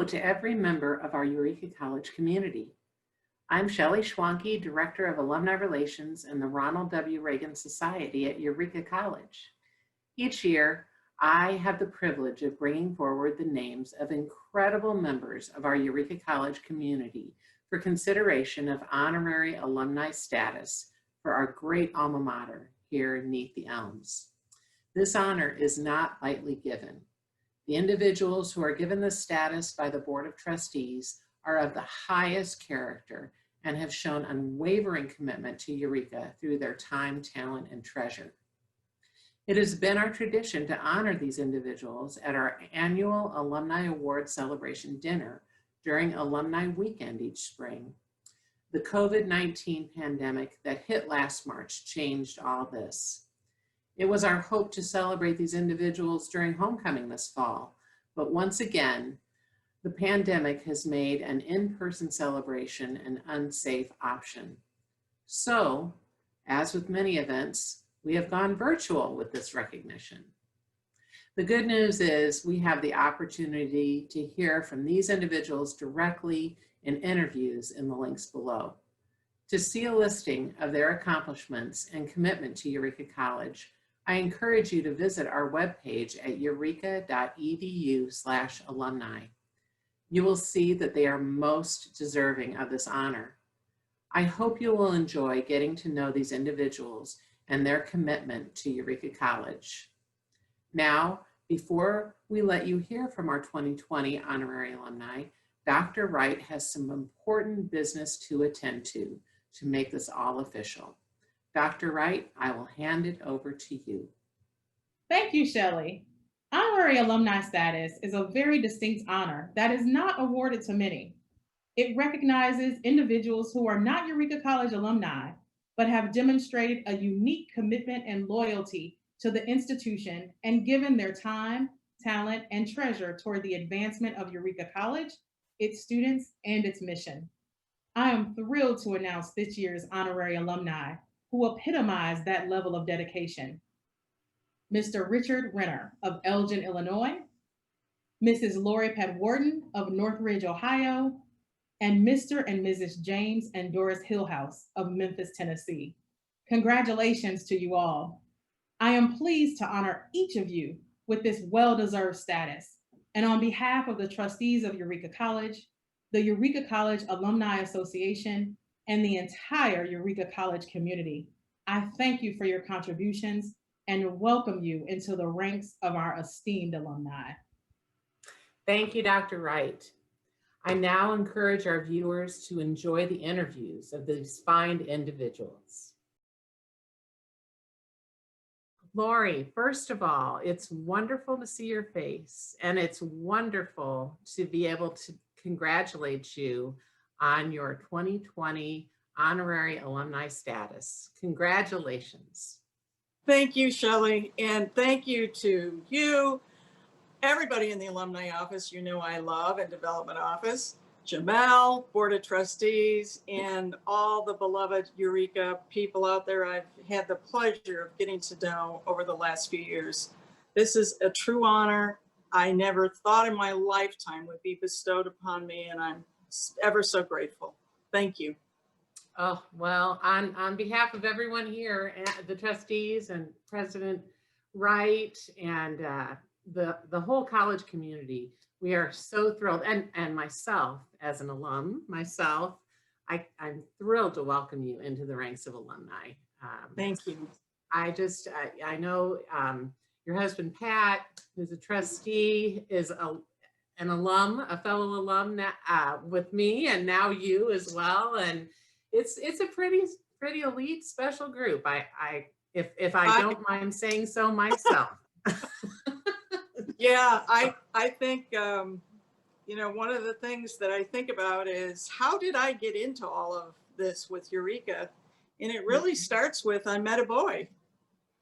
Hello to every member of our Eureka College community. I'm Shelley Schwanke, Director of Alumni Relations in the Ronald W. Reagan Society at Eureka College. Each year, I have the privilege of bringing forward the names of incredible members of our Eureka College community for consideration of honorary alumni status for our great alma mater here beneath the elms. This honor is not lightly given. The individuals who are given this status by the Board of Trustees are of the highest character and have shown unwavering commitment to Eureka through their time, talent, and treasure. It has been our tradition to honor these individuals at our annual Alumni Award Celebration dinner during Alumni Weekend each spring. The COVID-19 pandemic that hit last March changed all this. It was our hope to celebrate these individuals during homecoming this fall, but once again, the pandemic has made an in-person celebration an unsafe option. So, as with many events, we have gone virtual with this recognition. The good news is we have the opportunity to hear from these individuals directly in interviews in the links below. To see a listing of their accomplishments and commitment to Eureka College, I encourage you to visit our webpage at eureka.edu/alumni. You will see that they are most deserving of this honor. I hope you will enjoy getting to know these individuals and their commitment to Eureka College. Now, before we let you hear from our 2020 honorary alumni, Dr. Wright has some important business to attend to make this all official. Dr. Wright, I will hand it over to you. Thank you, Shelley. Honorary alumni status is a very distinct honor that is not awarded to many. It recognizes individuals who are not Eureka College alumni, but have demonstrated a unique commitment and loyalty to the institution and given their time, talent, and treasure toward the advancement of Eureka College, its students, and its mission. I am thrilled to announce this year's honorary alumni who epitomize that level of dedication. Mr. Richard Renner of Elgin, Illinois, Mrs. Lori Pat Wharton of Northridge, Ohio, and Mr. and Mrs. James and Doris Hillhouse of Memphis, Tennessee. Congratulations to you all. I am pleased to honor each of you with this well-deserved status. And on behalf of the trustees of Eureka College, the Eureka College Alumni Association, and the entire Eureka College community, I thank you for your contributions and welcome you into the ranks of our esteemed alumni. Thank you, Dr. Wright. I now encourage our viewers to enjoy the interviews of these fine individuals. Lori, first of all, it's wonderful to see your face, and it's wonderful to be able to congratulate you on your 2020 honorary alumni status. Congratulations. Thank you, Shelley, and thank you to you, everybody in the alumni office, you know I love, and development office, Jamel, Board of Trustees, and all the beloved Eureka people out there I've had the pleasure of getting to know over the last few years. This is a true honor I never thought in my lifetime would be bestowed upon me, and I'm ever so grateful. Thank you. Oh, well, on behalf of everyone here, the trustees and President Wright and the whole college community, we are so thrilled. And myself, as an alum, I'm thrilled to welcome you into the ranks of alumni. Thank you. I know your husband, Pat, who's a trustee, is an alum, a fellow alum with me, and now you as well. And it's a pretty elite special group. If I don't mind saying so myself. Yeah, I think you know, one of the things that I think about is how did I get into all of this with Eureka? And it really starts with I met a boy.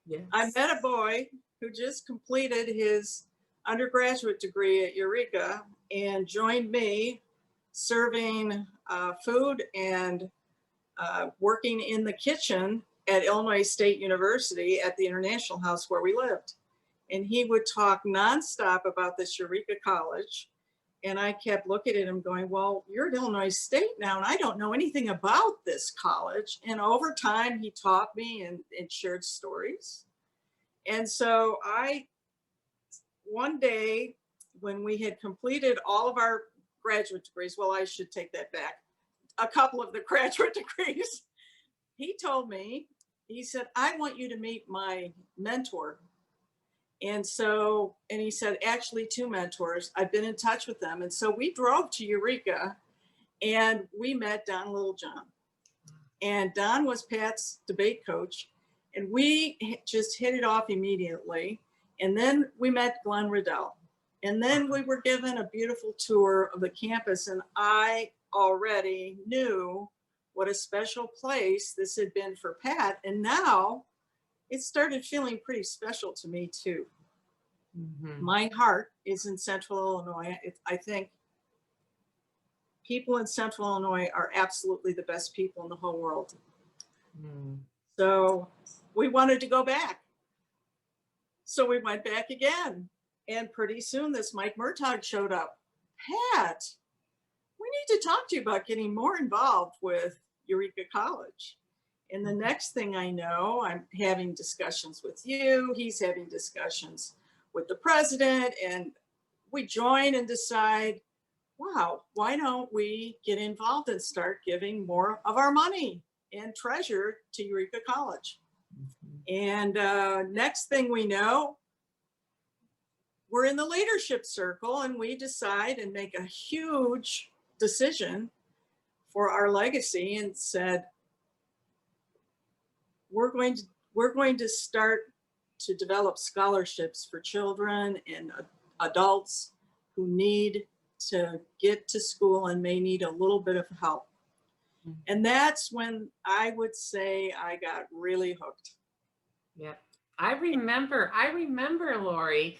Yes. I met a boy who just completed his undergraduate degree at Eureka and joined me serving food and working in the kitchen at Illinois State University at the International House where we lived. And he would talk nonstop about this Eureka College And I kept looking at him going, well, you're at Illinois State now, and I don't know anything about this college. And over time, he taught me and shared stories. And so one day when we had completed all of our graduate degrees, well, I should take that back, a couple of the graduate degrees, he told me, he said, I want you to meet my mentor. And he said, actually 2 mentors, I've been in touch with them. And so we drove to Eureka and we met Don Littlejohn. And Don was Pat's debate coach. And we just hit it off immediately. And then we met Glenn Riddell. And then we were given a beautiful tour of the campus. And I already knew what a special place this had been for Pat. And now it started feeling pretty special to me too. Mm-hmm. My heart is in Central Illinois. I think people in Central Illinois are absolutely the best people in the whole world. Mm. So we wanted to go back. So we went back again. And pretty soon this Mike Murtaugh showed up. Pat, we need to talk to you about getting more involved with Eureka College. And the next thing I know, I'm having discussions with you. He's having discussions with the president. And we join and decide, wow, why don't we get involved and start giving more of our money and treasure to Eureka College? And next thing we know, we're in the leadership circle and we decide and make a huge decision for our legacy and said, we're going to start to develop scholarships for children and adults who need to get to school and may need a little bit of help. And that's when I would say I got really hooked. Yep. I remember, Lori,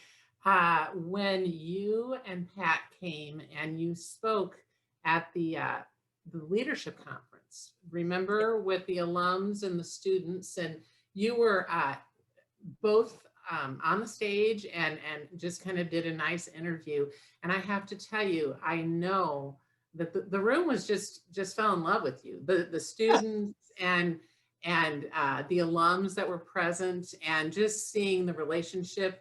when you and Pat came and you spoke at the leadership conference. Remember, with the alums and the students, and you were both on the stage and just kind of did a nice interview. And I have to tell you, I know that the room was just fell in love with you, the students and the alums that were present, and just seeing the relationship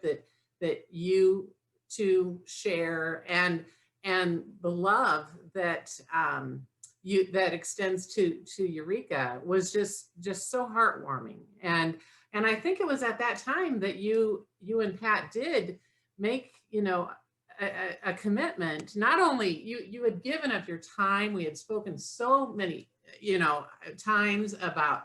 that you two share and the love that that extends to Eureka was just so heartwarming. And I think it was at that time that you and Pat did make, a commitment. Not only you had given up your time, we had spoken so many, times about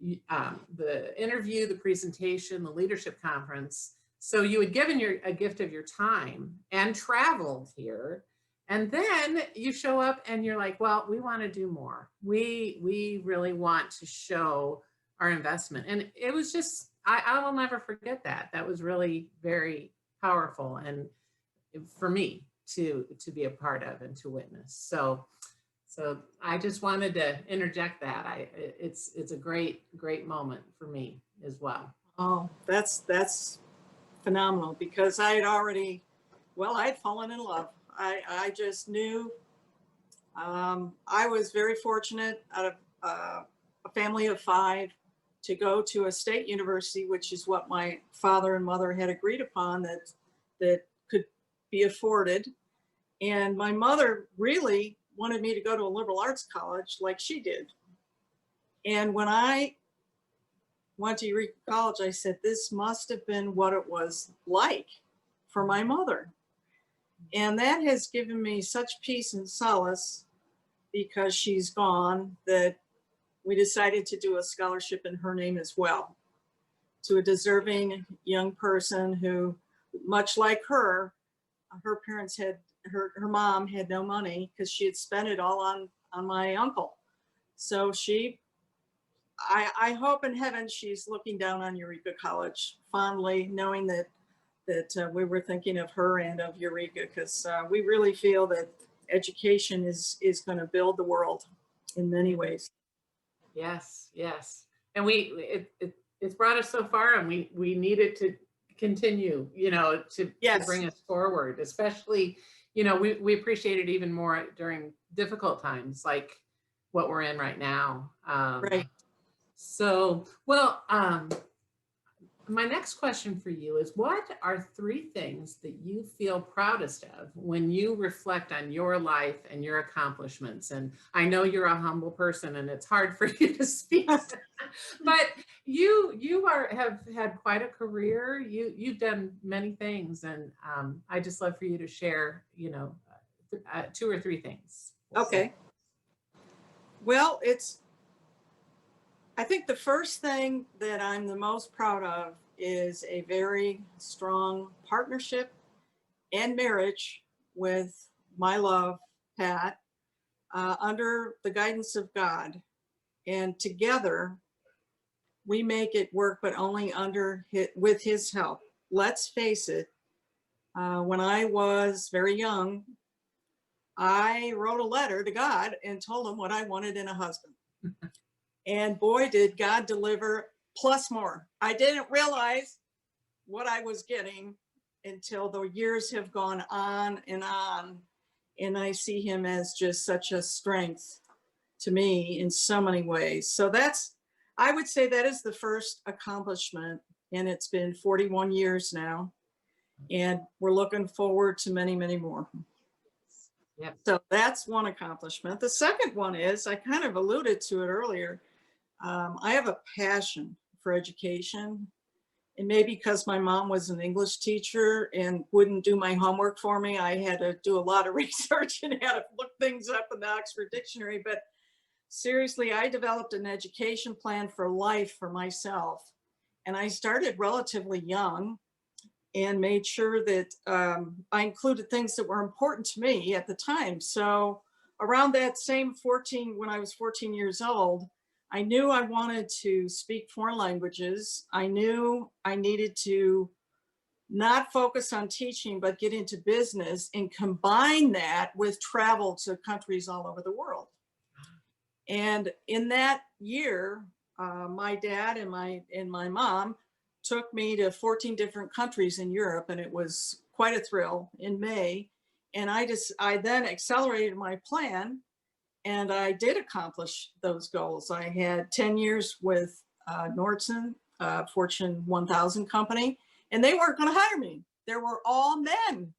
the interview, the presentation, the leadership conference. So you had given a gift of your time and traveled here. And then you show up and you're like, well, we want to do more. We really want to show our investment. And it was just, I will never forget that. That was really very powerful, and for me to be a part of and to witness. So I just wanted to interject that. It's a great moment for me as well. Oh, that's phenomenal, because I had fallen in love. I just knew. I was very fortunate out of a family of 5 to go to a state university, which is what my father and mother had agreed upon that could be afforded. And my mother really wanted me to go to a liberal arts college like she did. And when I went to Eureka College, I said, this must have been what it was like for my mother. And that has given me such peace and solace, because she's gone, that we decided to do a scholarship in her name as well, to a deserving young person who, much like her parents her mom had no money because she had spent it all on my uncle. So I hope in heaven she's looking down on Eureka College fondly, knowing that we were thinking of her and of Eureka, because we really feel that education is going to build the world in many ways. Yes. And it's brought us so far, and we need it to continue, to bring us forward, especially we appreciate it even more during difficult times like what we're in right now. Right. So, well, my next question for you is, what are 3 things that you feel proudest of when you reflect on your life and your accomplishments? And I know you're a humble person and it's hard for you to speak, but have had quite a career. You've done many things, and I just love for you to share, 2 or 3 things. Okay. Well, I think the first thing that I'm the most proud of is a very strong partnership and marriage with my love, Pat, under the guidance of God. And together we make it work, but only with his help. Let's face it, when I was very young, I wrote a letter to God and told him what I wanted in a husband. And boy, did God deliver, plus more. I didn't realize what I was getting until the years have gone on. And I see him as just such a strength to me in so many ways. So I would say that is the first accomplishment. And it's been 41 years now. And we're looking forward to many, many more. Yep. So that's one accomplishment. The second one is, I kind of alluded to it earlier. I have a passion for education, and maybe because my mom was an English teacher and wouldn't do my homework for me, I had to do a lot of research and had to look things up in the Oxford Dictionary. But seriously, I developed an education plan for life for myself. And I started relatively young and made sure that I included things that were important to me at the time. So around that same when I was 14 years old, I knew I wanted to speak foreign languages. I knew I needed to not focus on teaching, but get into business and combine that with travel to countries all over the world. And in that year, my dad and my mom took me to 14 different countries in Europe, and it was quite a thrill in May. And I then accelerated my plan, and I did accomplish those goals. I had 10 years with Nordson, Fortune 1000 company, and they weren't going to hire me. They were all men.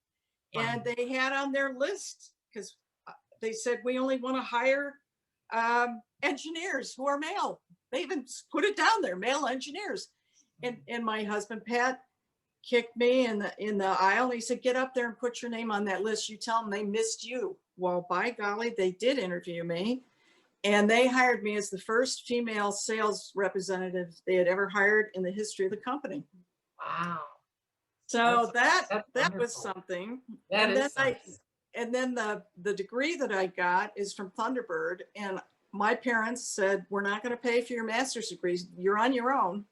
Wow. And they had on their list, because they said, we only want to hire engineers who are male. They even put it down there, male engineers. And my husband, Pat, kicked me in the aisle. He said, get up there and put your name on that list. You tell them they missed you. Well, by golly, they did interview me. And they hired me as the first female sales representative they had ever hired in the history of the company. Wow. So that's that was wonderful. something. That And is something. And then the degree that I got is from Thunderbird. And my parents said, we're not going to pay for your master's degrees. You're on your own.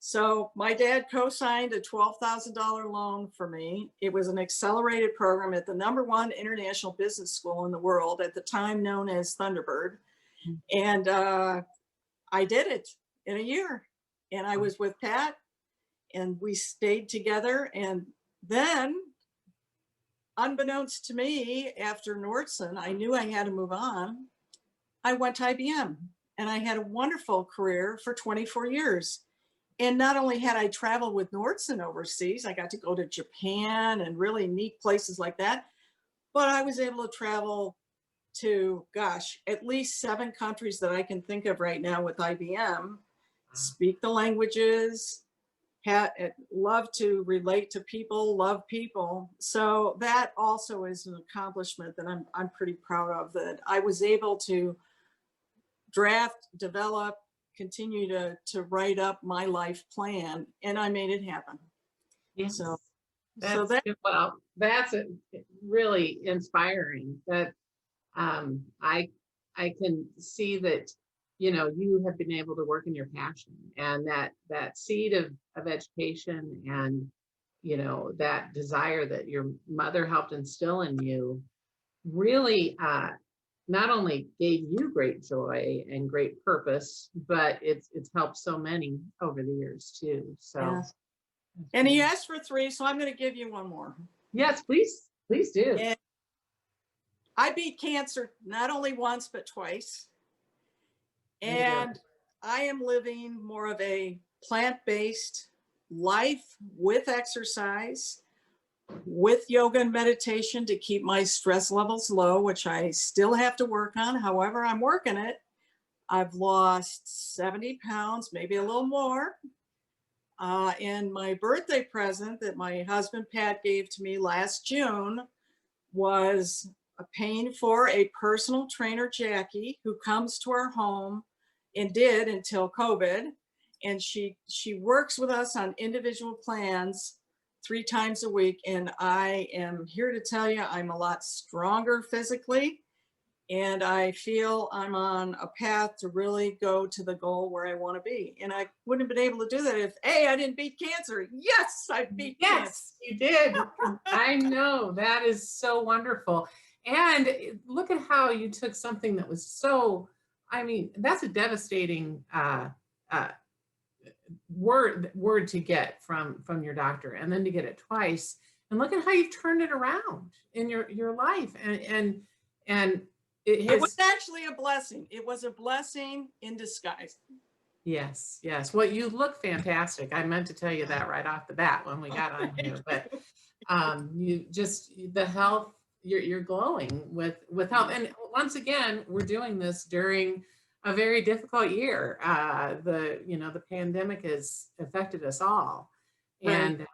So my dad co-signed a $12,000 loan for me. It was an accelerated program at the #1 international business school in the world, at the time known as Thunderbird. And I did it in a year. And I was with Pat, and we stayed together. And then, unbeknownst to me, after Nordson, I knew I had to move on. I went to IBM, and I had a wonderful career for 24 years. And not only had I traveled with Nordson overseas, I got to go to Japan and really neat places like that, but I was able to travel to, gosh, at least 7 countries that I can think of right now with IBM, speak the languages, love to relate to people, love people. So that also is an accomplishment that I'm pretty proud of, that I was able to draft, develop, continue to write up my life plan, and I made it happen. Yes. So that's really inspiring. That I can see that you have been able to work in your passion, and that seed of education, and that desire that your mother helped instill in you really not only gave you great joy and great purpose, but it's helped so many over the years too. So, yes. And he asked for 3, so I'm going to give you one more. Yes, please do. I beat cancer not only once, but twice. Way to go. And I am living more of a plant-based life with exercise, with yoga and meditation to keep my stress levels low, which I still have to work on. However, I'm working it. I've lost 70 pounds, maybe a little more. And my birthday present that my husband Pat gave to me last June was paying for a personal trainer, Jackie, who comes to our home and did until COVID. And she works with us on individual plans 3 times a week. And I am here to tell you, I'm a lot stronger physically. And I feel I'm on a path to really go to the goal where I want to be. And I wouldn't have been able to do that if I didn't beat cancer. Yes, I beat cancer. Yes, you did. I know. That is so wonderful. And look at how you took something that was so, I mean, that's a devastating word to get from your doctor, and then to get it twice. And look at how you've turned it around in your life. And It was actually a blessing. It was a blessing in disguise. Yes, yes. Well, you look fantastic. I meant to tell you that right off the bat when we got on here, but you just, the health, you're glowing with health. And once again, we're doing this during a very difficult year. The pandemic has affected us all. Right. And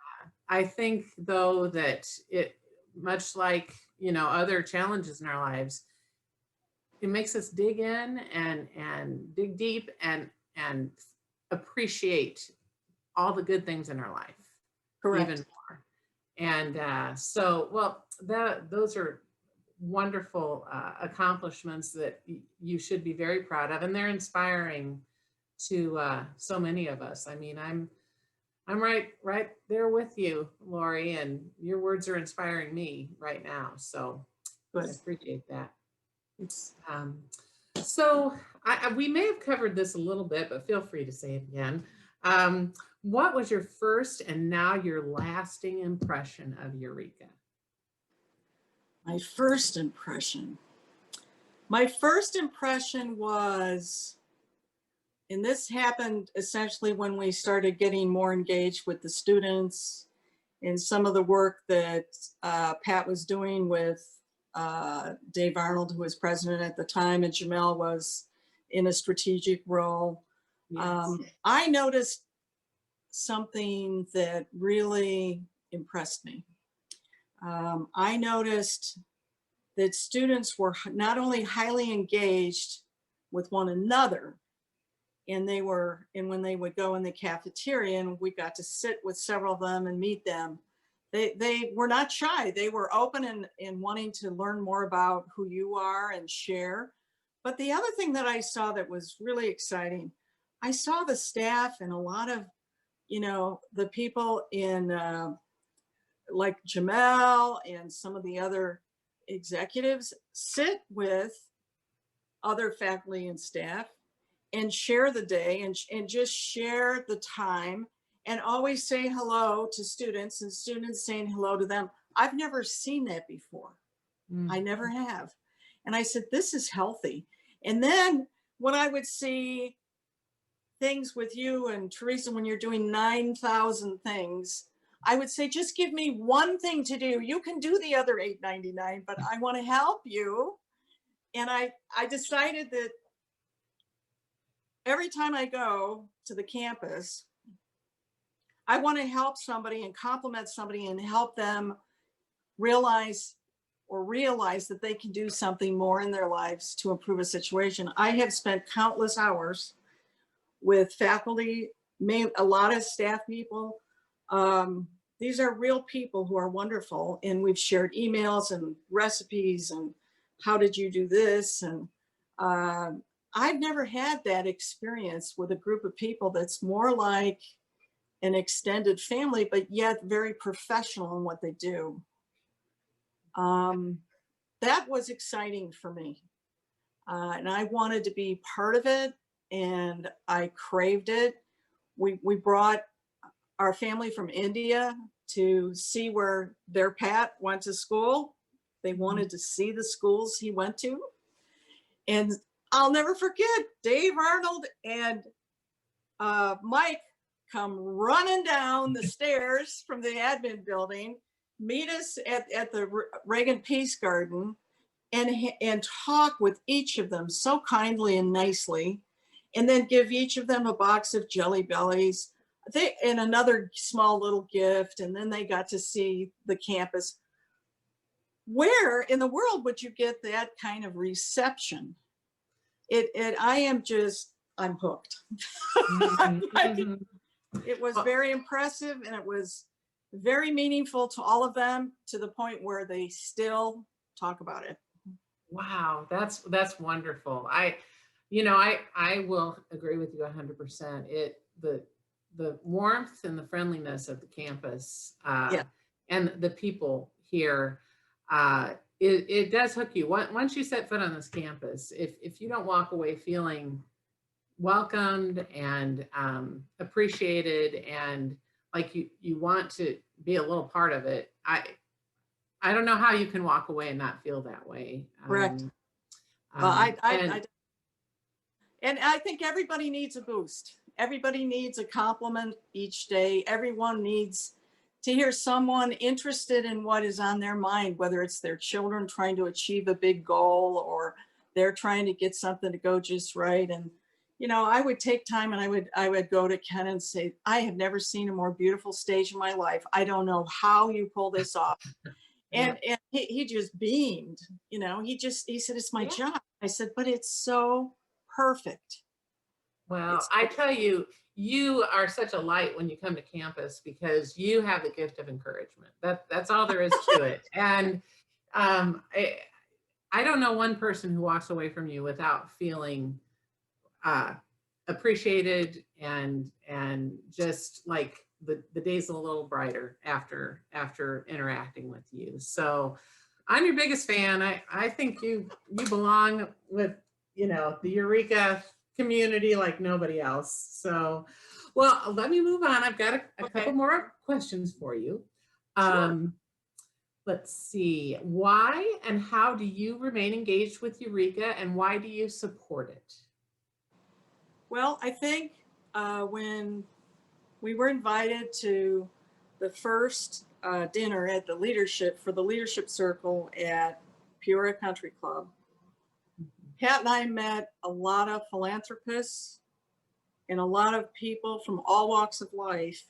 I think though that it, much like, other challenges in our lives, it makes us dig in and dig deep and appreciate all the good things in our life. Correct. Even more. And those are wonderful accomplishments that you should be very proud of, and they're inspiring to so many of us. I mean, I'm right there with you, Lori, and your words are inspiring me right now. So Good. I appreciate that. So we may have covered this a little bit, but feel free to say it again. What was your first and now your lasting impression of Eureka? My first impression was, and this happened essentially when we started getting more engaged with the students and some of the work that Pat was doing with Dave Arnold, who was president at the time, and Jamel was in a strategic role. Yes. I noticed something that really impressed me. I noticed that students were not only highly engaged with one another, and when they would go in the cafeteria and we got to sit with several of them and meet them, they were not shy. They were open and wanting to learn more about who you are and share. But the other thing that I saw that was really exciting, I saw the staff and a lot of, the people in like Jamel and some of the other executives sit with other faculty and staff and share the day and just share the time and always say hello to students and students saying hello to them. I've never seen that before. I never have. And I said, this is healthy. And then when I would see things with you and Teresa, when you're doing 9,000 things, I would say, just give me one thing to do. You can do the other 899, but I want to help you. And I decided that every time I go to the campus, I want to help somebody and compliment somebody and help them realize that they can do something more in their lives to improve a situation. I have spent countless hours with faculty, a lot of staff people. These are real people who are wonderful, and we've shared emails and recipes and how did you do this? And I've never had that experience with a group of people that's more like an extended family, but yet very professional in what they do. That was exciting for me. And I wanted to be part of it, and I craved it. We brought our family from India to see where their Pat went to school. They wanted to see the schools he went to. And I'll never forget Dave Arnold and Mike come running down the stairs from the admin building, meet us at the Reagan Peace Garden, and talk with each of them so kindly and nicely, and then give each of them a box of Jelly Bellies and another small little gift. And then they got to see the campus. Where in the world would you get that kind of reception? I'm hooked. It was very impressive, and it was very meaningful to all of them, to the point where they still talk about it. Wow, that's wonderful. I will agree with you 100%. The warmth and the friendliness of the campus, Yeah. and the people here, it does hook you. Once you set foot on this campus, if you don't walk away feeling welcomed and appreciated, and like you want to be a little part of it, I don't know how you can walk away and not feel that way. Correct. And I think everybody needs a boost. Everybody needs a compliment each day. Everyone needs to hear someone interested in what is on their mind, whether it's their children trying to achieve a big goal, or they're trying to get something to go just right. And, I would take time, and I would go to Ken and say, I have never seen a more beautiful stage in my life. I don't know how you pull this off. And he just beamed, he said, it's my job. I said, but it's so perfect. Well, I tell you, you are such a light when you come to campus, because you have the gift of encouragement. That's all there is to it. And I don't know one person who walks away from you without feeling appreciated, and just like the day's a little brighter after interacting with you. So I'm your biggest fan. I think you belong with, the Eureka community like nobody else. So, well, let me move on. I've got a couple more questions for you. Sure. Let's see. Why and how do you remain engaged with Eureka, and why do you support it? Well, I think when we were invited to the first dinner at the leadership circle at Peoria Country Club, Pat and I met a lot of philanthropists and a lot of people from all walks of life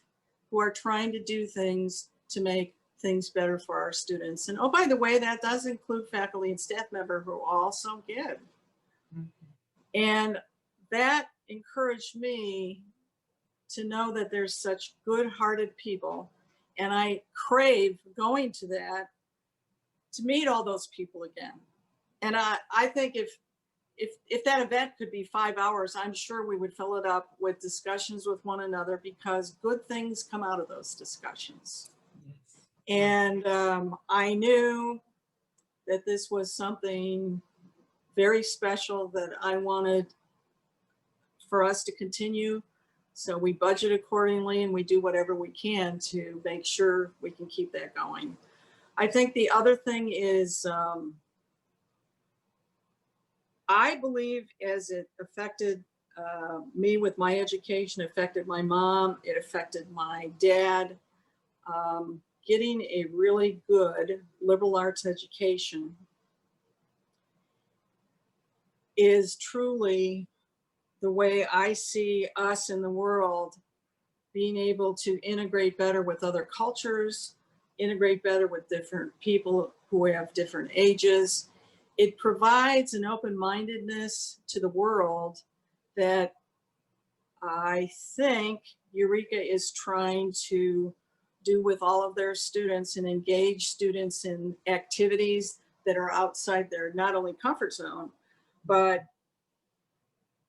who are trying to do things to make things better for our students. And oh, by the way, that does include faculty and staff members who also give. And that encouraged me to know that there's such good-hearted people. And I crave going to that, to meet all those people again. And I think if that event could be 5 hours, I'm sure we would fill it up with discussions with one another, because good things come out of those discussions. Yes. And I knew that this was something very special that I wanted for us to continue. So we budget accordingly, and we do whatever we can to make sure we can keep that going. I think the other thing is, I believe as it affected me with my education, affected my mom, it affected my dad, getting a really good liberal arts education is truly the way I see us in the world being able to integrate better with other cultures, integrate better with different people who have different ages. It provides an open-mindedness to the world that I think Eureka is trying to do with all of their students, and engage students in activities that are outside their not only comfort zone, but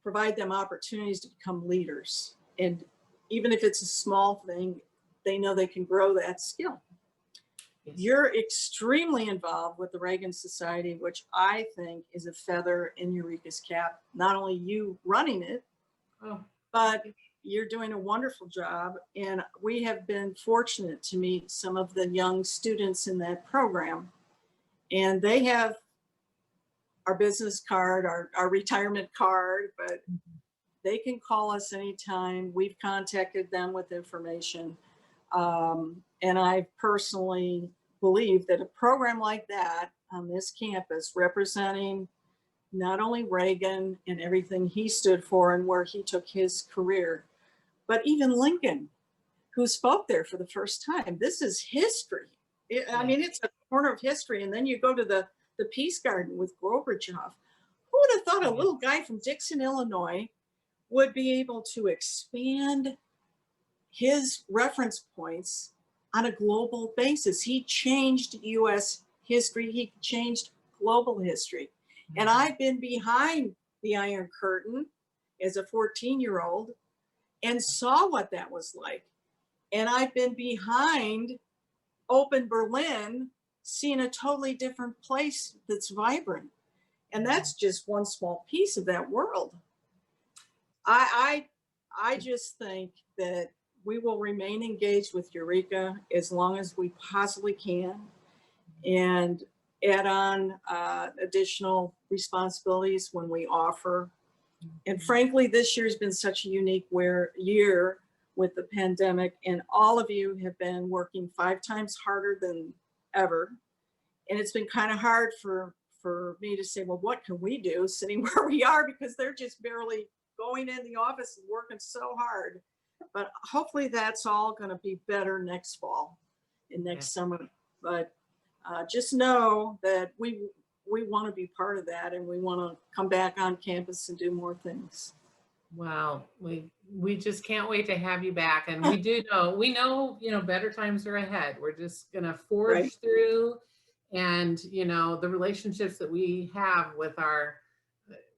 provide them opportunities to become leaders. And even if it's a small thing, they know they can grow that skill. Yes. You're extremely involved with the Reagan Society, which I think is a feather in Eureka's cap. Not only you running it, but you're doing a wonderful job. And we have been fortunate to meet some of the young students in that program. And they have our business card, our retirement card, but they can call us anytime. We've contacted them with information. And I personally believe that a program like that on this campus, representing not only Reagan and everything he stood for and where he took his career, but even Lincoln, who spoke there for the first time. This is history. I mean, it's a corner of history. And then you go to the Peace Garden with Gorbachev. Who would have thought a little guy from Dixon, Illinois would be able to expand his reference points on a global basis? He changed US history. He changed global history. And I've been behind the Iron Curtain as a 14-year-old and saw what that was like. And I've been behind Open Berlin, seeing a totally different place that's vibrant. And that's just one small piece of that world. I just think that we will remain engaged with Eureka as long as we possibly can, and add on additional responsibilities when we offer. And frankly, this year's been such a unique year with the pandemic, and all of you have been working 5 times harder than ever. And it's been kind of hard for me to say, well, what can we do sitting where we are, because they're just barely going in the office and working so hard. But hopefully that's all going to be better next fall and next summer. But just know that we want to be part of that, and we want to come back on campus and do more things. Wow, we just can't wait to have you back. And we know, better times are ahead. We're just gonna forge through, and the relationships that we have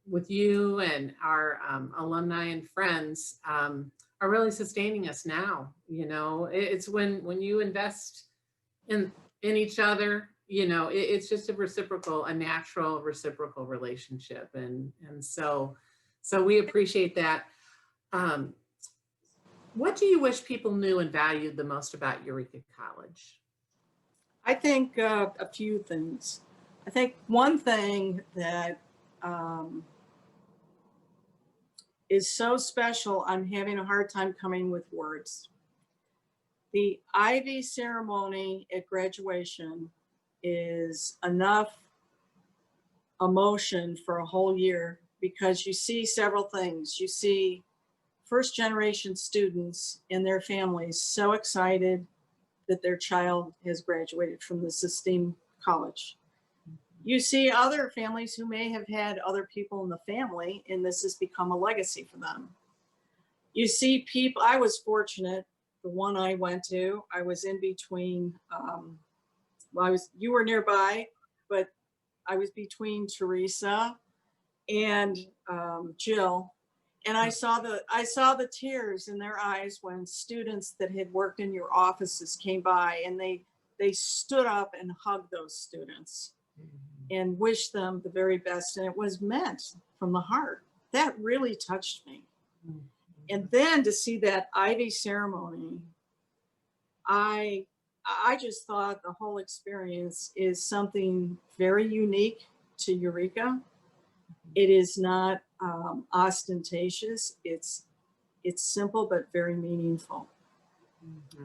with you and our alumni and friends are really sustaining us now. It's when you invest in each other, it's just a natural reciprocal relationship. And so we appreciate that. What do you wish people knew and valued the most about Eureka College? I think a few things. I think one thing that is so special, I'm having a hard time coming with words. The Ivy ceremony at graduation is enough emotion for a whole year, because you see several things. You see first generation students and their families so excited that their child has graduated from this esteemed college. You see other families who may have had other people in the family, and this has become a legacy for them. You see people, I was fortunate, the one I went to, I was in between, you were nearby, but I was between Teresa and Jill, and I saw the tears in their eyes when students that had worked in your offices came by, and they stood up and hugged those students and wished them the very best, and it was meant from the heart. That really touched me. And then to see that Ivy ceremony, I just thought the whole experience is something very unique to Eureka. It is not ostentatious. It's simple but very meaningful.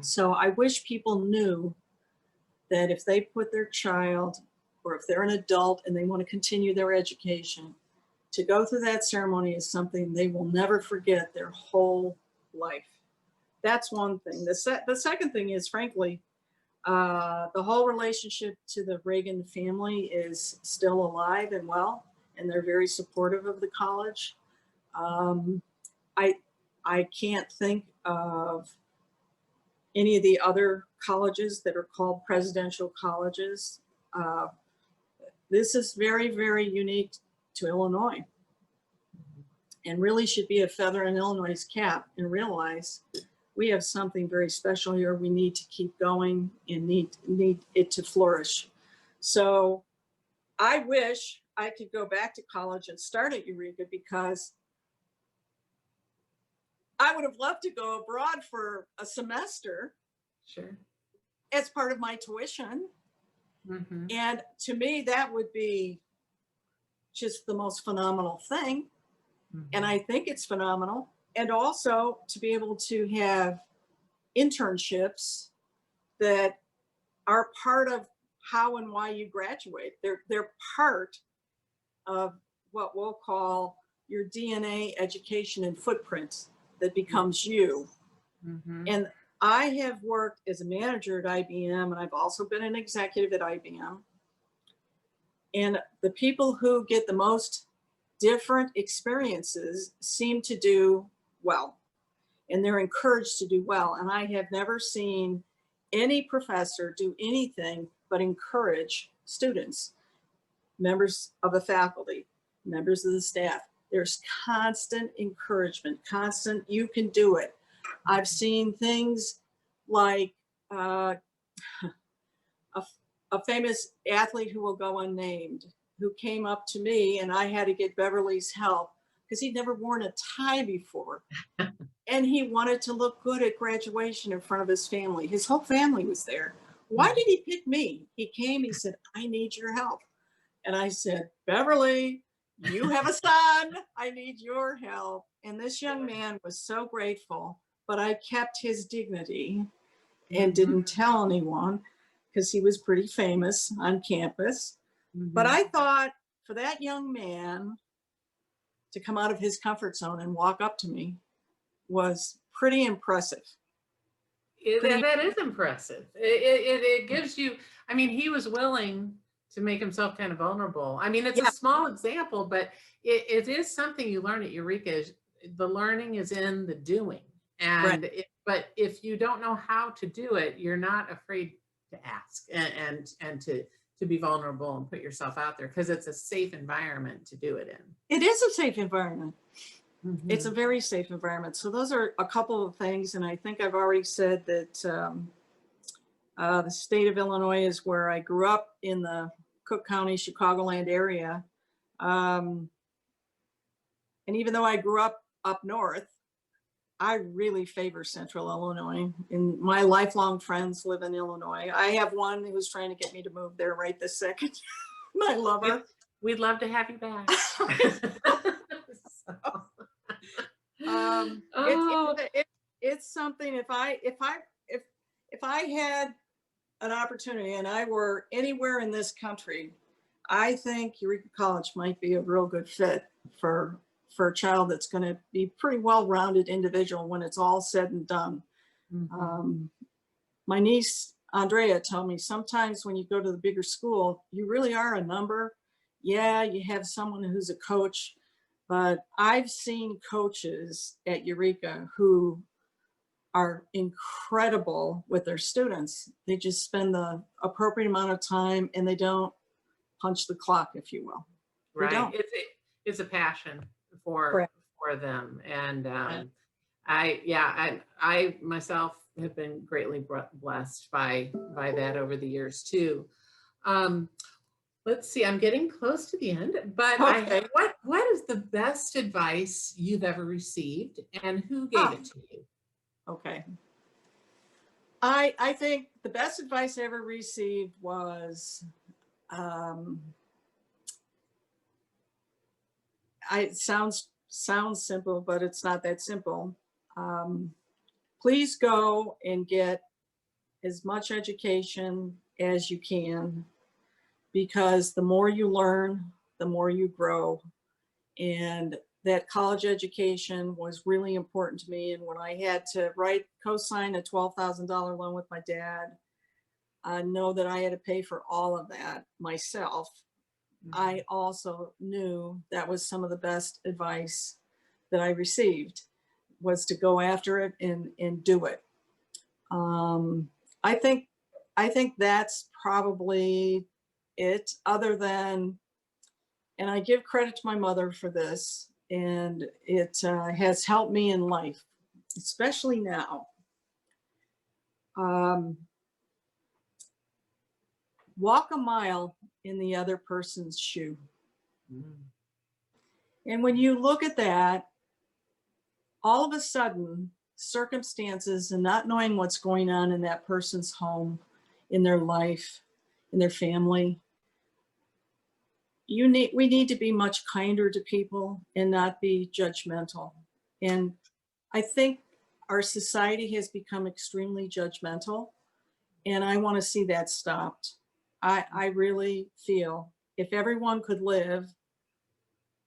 So I wish people knew that if they put their child, or if they're an adult and they want to continue their education, to go through that ceremony is something they will never forget their whole life. That's one thing. The second thing is, frankly, the whole relationship to the Reagan family is still alive and well, and they're very supportive of the college. I can't think of any of the other colleges that are called presidential colleges. This is very, very unique to Illinois, and really should be a feather in Illinois' cap, and realize we have something very special here. We need to keep going and need it to flourish. So I wish I could go back to college and start at Eureka, because I would have loved to go abroad for a semester. Sure. As part of my tuition. Mhm. And to me, that would be just the most phenomenal thing. And Mhm. I think it's phenomenal. And also to be able to have internships that are part of how and why you graduate. They're part of what we'll call your DNA education and footprint that becomes you. Mhm. And I have worked as a manager at IBM, and I've also been an executive at IBM. And the people who get the most different experiences seem to do well, and they're encouraged to do well. And I have never seen any professor do anything but encourage students, members of the faculty, members of the staff. There's constant encouragement, constant, you can do it. I've seen things like a, a famous athlete who will go unnamed, who came up to me and I had to get Beverly's help because he'd never worn a tie before. And he wanted to look good at graduation in front of his family. His whole family was there. Why did he pick me? He came, he said, I need your help. And I said, Beverly, you have a son. I need your help. And this young man was so grateful, but I kept his dignity and Mhm. didn't tell anyone because he was pretty famous on campus. But I thought for that young man to come out of his comfort zone and walk up to me was pretty impressive. That is impressive. It gives you, I mean, he was willing to make himself kind of vulnerable. I mean, it's a Yeah, small example, but it is something you learn at Eureka. The learning is in the doing. right. But if you don't know how to do it, you're not afraid to ask and to be vulnerable and put yourself out there because it's a safe environment to do it in. It is a safe environment. It's a Mhm. very safe environment. So those are a couple of things. And I think I've already said that the state of Illinois is where I grew up in the Cook County, Chicagoland area. And even though I grew up north, I really favor Central Illinois. And my lifelong friends live in Illinois. I have one who's trying to get me to move there right this second. I love We'd, her. we'd love to have you back. So, um, it's oh, it's something. If I had an opportunity and I were anywhere in this country, I think Eureka College might be a real good fit for a child that's going to be pretty well-rounded individual when it's all said and done. mhm. My niece Andrea told me sometimes when you go to the bigger school, you really are a number. Yeah, you have someone who's a coach, but I've seen coaches at Eureka who are incredible with their students. They just spend the appropriate amount of time and they don't punch the clock, if you will. They Right. don't. It's a passion for Correct. for them. And I myself have been greatly blessed by that over the years too. Um, let's see, I'm getting close to the end, but Okay. what is the best advice you've ever received and who gave Ah, it to you? okay. I think the best advice I ever received was um, it sounds simple, but it's not that simple. Um, please go and get as much education as you can because the more you learn, the more you grow. And that college education was really important to me. And when I had to co-sign a $12,000 loan with my dad, I know that I had to pay for all of that myself. I also knew that was some of the best advice that I received was to go after it and do it. Um, I think that's probably it, other than, and I give credit to my mother for this, and it has helped me in life, especially now. Um, walk a mile in the other person's shoe. Mhm. And when you look at that, all of a sudden, circumstances and not knowing what's going on in that person's home, in their life, and their family. We need to be much kinder to people and not be judgmental. And I think our society has become extremely judgmental, and I want to see that stopped. I really feel if everyone could live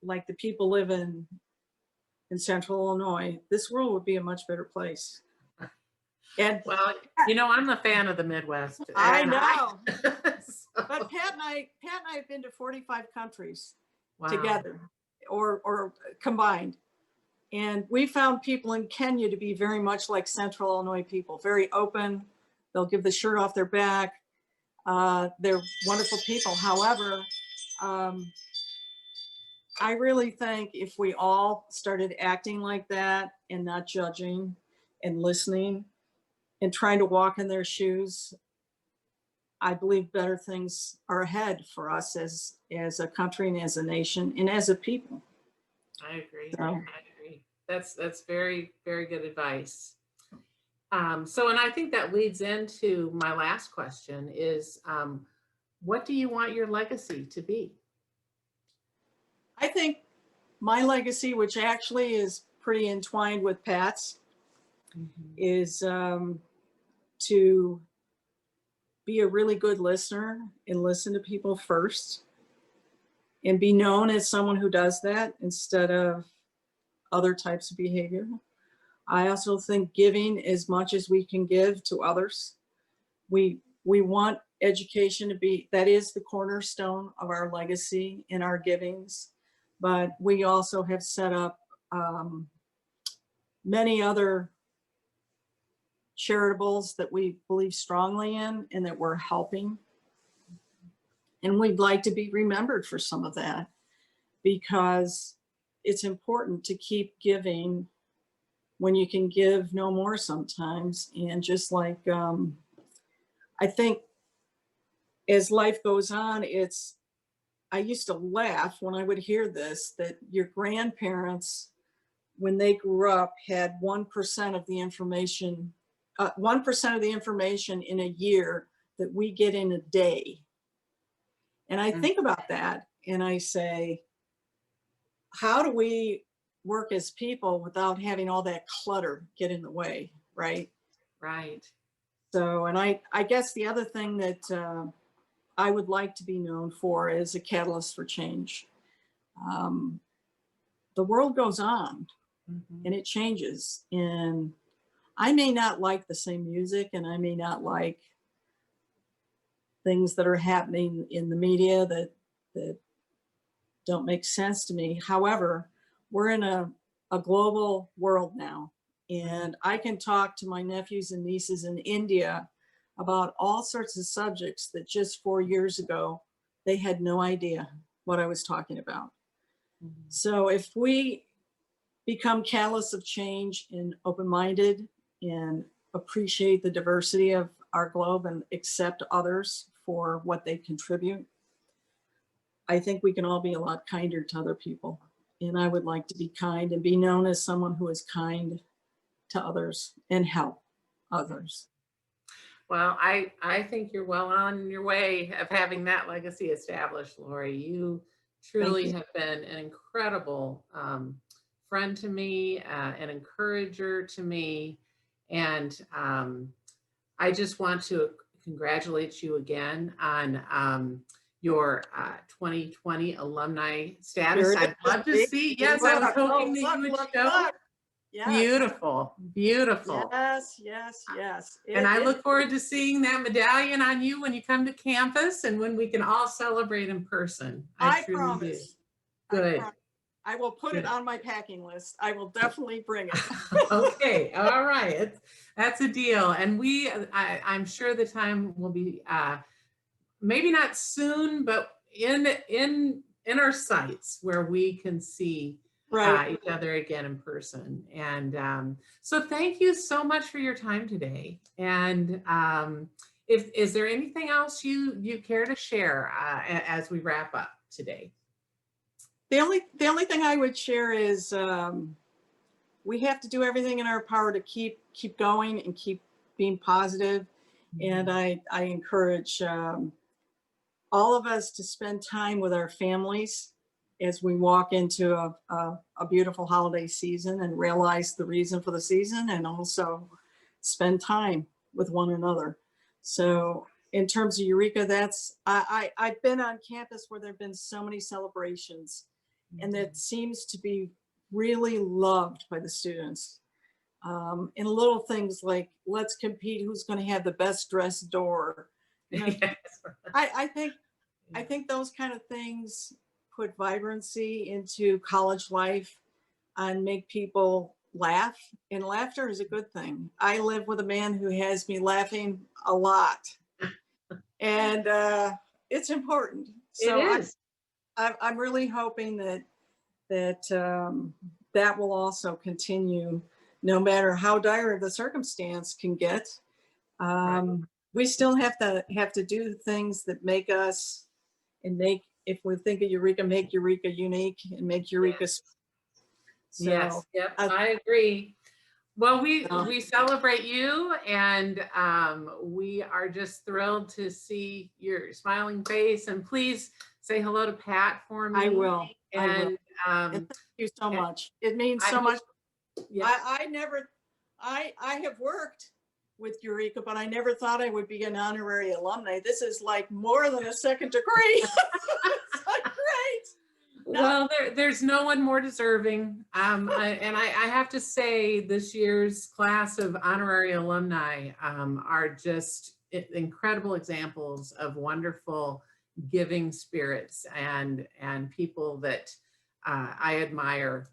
like the people live in Central Illinois, this world would be a much better place. And Well, you know, I'm a fan of the Midwest. I and know, so- but Pat and I have been to 45 countries wow. together or combined. And we found people in Kenya to be very much like Central Illinois people, very open. They'll give the shirt off their back. They're wonderful people. However, I really think if we all started acting like that and not judging and listening and trying to walk in their shoes, I believe better things are ahead for us as a country and as a nation and as a people. I agree. So- I agree. That's very, very good advice. So, and I think that leads into my last question is, what do you want your legacy to be? I think my legacy, which actually is pretty entwined with Pat's, is to be a really good listener and listen to people first and be known as someone who does that instead of other types of behavior. I also think giving as much as we can give to others. We want education to be, that is the cornerstone of our legacy in our givings, but we also have set up many other charitables that we believe strongly in and that we're helping. And we'd like to be remembered for some of that because it's important to keep giving when you can give no more sometimes. And just like, I think as life goes on, I used to laugh when I would hear this, that your grandparents, when they grew up, had 1% of the information, 1% of the information in a year that we get in a day. And I think about that and I say, how do we work as people without having all that clutter get in the way, right? Right. So, and I guess the other thing that I would like to be known for is a catalyst for change. The world goes on and it changes, and I may not like the same music and I may not like things that are happening in the media that don't make sense to me. However, we're in a global world now, and I can talk to my nephews and nieces in India about all sorts of subjects that just 4 years ago, they had no idea what I was talking about. So if we become catalysts of change and open-minded and appreciate the diversity of our globe and accept others for what they contribute, I think we can all be a lot kinder to other people. And I would like to be kind and be known as someone who is kind to others and help others. Well, I think you're well on your way of having that legacy established, Lori. You truly have been an incredible friend to me, an encourager to me. And I just want to congratulate you again on your 2020 alumni status. I'd love to see. Yes, I was hoping that you would show. Yes. Beautiful, beautiful. Yes, yes, yes. And I look forward to seeing that medallion on you when you come to campus and when we can all celebrate in person. I truly promise. do. Good. I will put it on my packing list. I will definitely bring it. Okay, all right. That's a deal. And I'm sure the time will be maybe not soon, but in our sights where we can see each other again in person. And so thank you so much for your time today. And is there anything else you care to share as we wrap up today? The only thing I would share is we have to do everything in our power to keep going and keep being positive. And I encourage all of us to spend time with our families as we walk into a beautiful holiday season and realize the reason for the season, and also spend time with one another. So in terms of Eureka, I've been on campus where there've been so many celebrations, and that seems to be really loved by the students. And little things like, let's compete who's going to have the best dressed door. You know, Yes. I think those kind of things put vibrancy into college life and make people laugh. And laughter is a good thing. I live with a man who has me laughing a lot, and it's important. So It is. I'm really hoping that will also continue, no matter how dire the circumstance can get. We still have to do things that make us, and make, if we think of Eureka, make Eureka unique and make Eureka. Yes. So Yes, yep, I- I agree. Well, Oh. we celebrate you, and we are just thrilled to see your smiling face. And please say hello to Pat for me. I will. I will. And And thank you so and much. It means I so hope- much. yeah, I have worked with Eureka, but I never thought I would be an honorary alumni. This is like more than a second degree. It's like, great. well, there's no one more deserving. I have to say, this year's class of honorary alumni are just incredible examples of wonderful giving spirits and people that I admire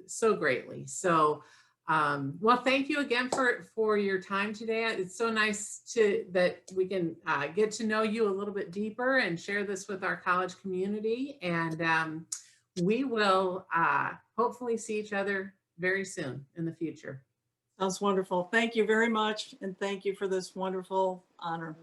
so greatly. So, well, thank you again for your time today. It's so nice that we can get to know you a little bit deeper and share this with our college community. And we will hopefully see each other very soon in the future. Sounds wonderful. Thank you very much. And thank you for this wonderful honor.